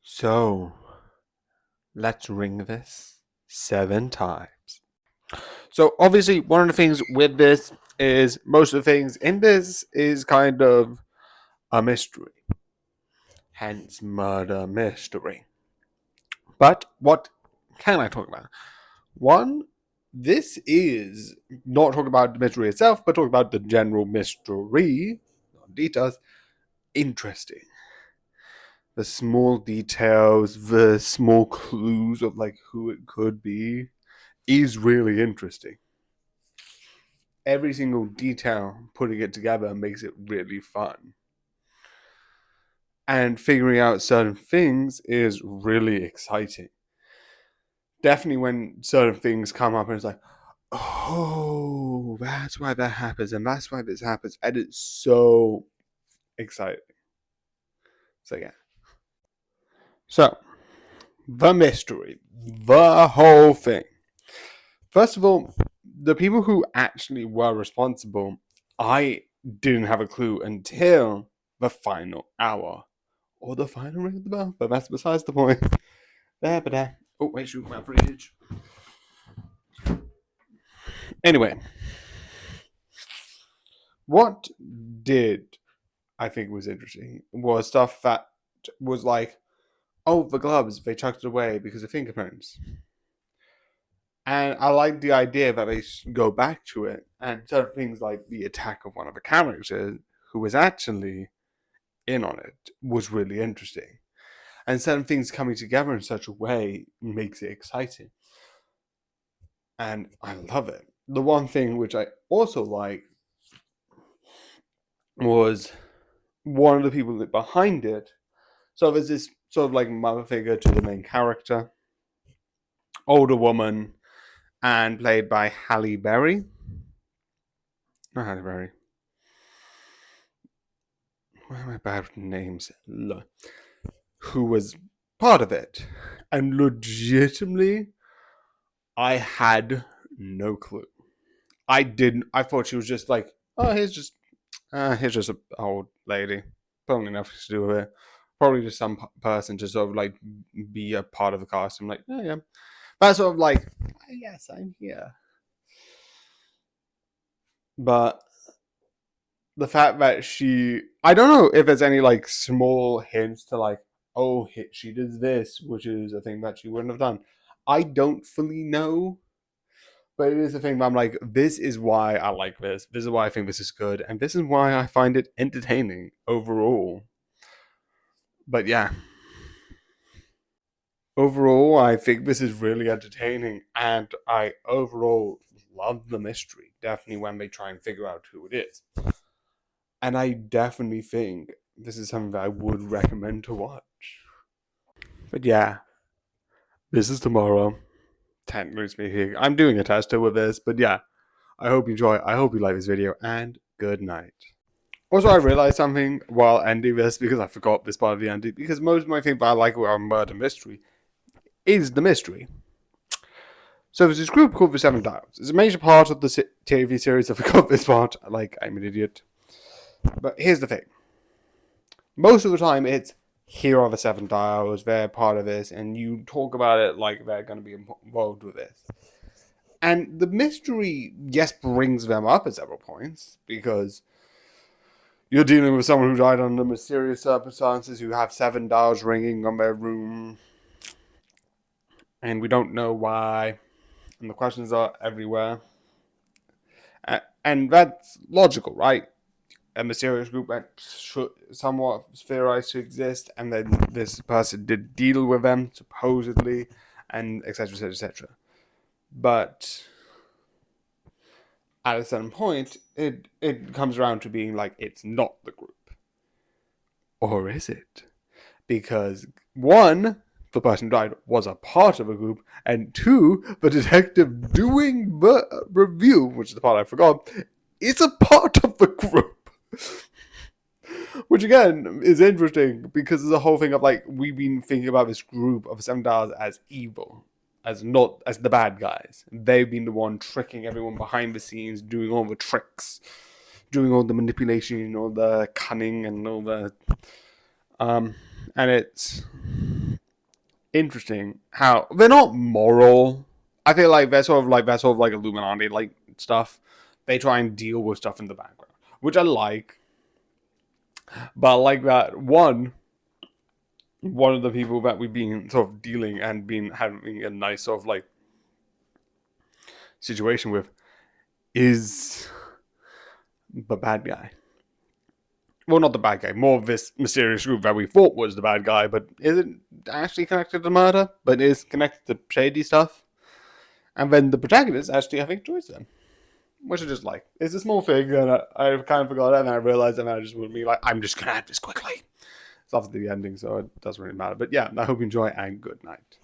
So, let's ring this 7 times. So, obviously, one of the things with this is most of the things in this is kind of a mystery, hence murder mystery. But what can I talk about? One, this is not talking about the mystery itself, but talking about the general mystery, not details, interesting. The small details, the small clues of like who it could be is really interesting. Every single detail, putting it together makes it really fun. And figuring out certain things is really exciting. Definitely when certain things come up and it's like, oh, that's why that happens and that's why this happens. And it's so exciting. So, yeah. So, the mystery, the whole thing. First of all, the people who actually were responsible, I didn't have a clue until the final hour. Or the final ring of the bell, but that's besides the point. There, but there. Oh, wait, shoot, my fridge. Anyway, what did I think was interesting was stuff that was like, oh, the gloves, they chucked it away because of fingerprints. And I like the idea that they go back to it and certain things like the attack of one of the characters who was actually in on it was really interesting. And certain things coming together in such a way makes it exciting. And I love it. The one thing which I also like was one of the people behind it. So there's this sort of like mother figure to the main character, older woman, and played by Halle Berry. Not Halle Berry. Why am I bad with names? Who was part of it. And legitimately, I had no clue. I didn't. I thought she was just like, oh, here's just a old lady. Probably nothing to do with it. Probably just some person to sort of like be a part of the cast. I'm like, oh yeah. That's sort of like, yes, I'm here. But the fact that I don't know if there's any like small hints to like, oh, she does this, which is a thing that she wouldn't have done. I don't fully know, but it is a thing that I'm like, this is why I like this. This is why I think this is good, and this is why I find it entertaining overall. But yeah, overall, I think this is really entertaining, and I overall love the mystery. Definitely when they try and figure out who it is. And I definitely think this is something that I would recommend to watch. But yeah, this is tomorrow. Technically speaking, I'm doing a tester with this, but yeah, I hope you enjoy. I hope you like this video, and good night. Also, I realized something while ending this because I forgot this part of the ending. Because most of my things that I like about murder mystery is the mystery. So there's this group called the Seven Dials. It's a major part of the TV series. I forgot this part. Like I'm an idiot. But here's the thing. Most of the time, it's here are the Seven Dials. They're part of this, and you talk about it like they're going to be involved with this. And the mystery, yes, brings them up at several points because you're dealing with someone who died under mysterious circumstances, who have 7 dials ringing on their room, and we don't know why. And the questions are everywhere. And that's logical, right? A mysterious group that should somewhat theorized to exist, and then this person did deal with them, supposedly, and etc., etc., etc. But at a certain point, it comes around to being like, it's not the group. Or is it? Because one, the person who died was a part of a group, and two, the detective doing the review, which is the part I forgot, is a part of the group. Which again is interesting because there's a whole thing of like we've been thinking about this group of 7 dials as evil, as not as the bad guys. They've been the one tricking everyone behind the scenes, doing all the tricks, doing all the manipulation, all the cunning, and all the and it's interesting how they're not moral. I feel like they're sort of like Illuminati like stuff. They try and deal with stuff in the background, which I like. But I like that one of the people that we've been sort of dealing and been having a nice sort of like situation with is the bad guy. Well, not the bad guy, more of this mysterious group that we thought was the bad guy, but isn't actually connected to murder, but is connected to shady stuff. And then the protagonist actually, I think, joins them. Which I just like. It's a small thing, and I kind of forgot it, and I realized, and I just would be like, I'm just gonna add this quickly. It's after the ending, so it doesn't really matter. But yeah, I hope you enjoy, and good night.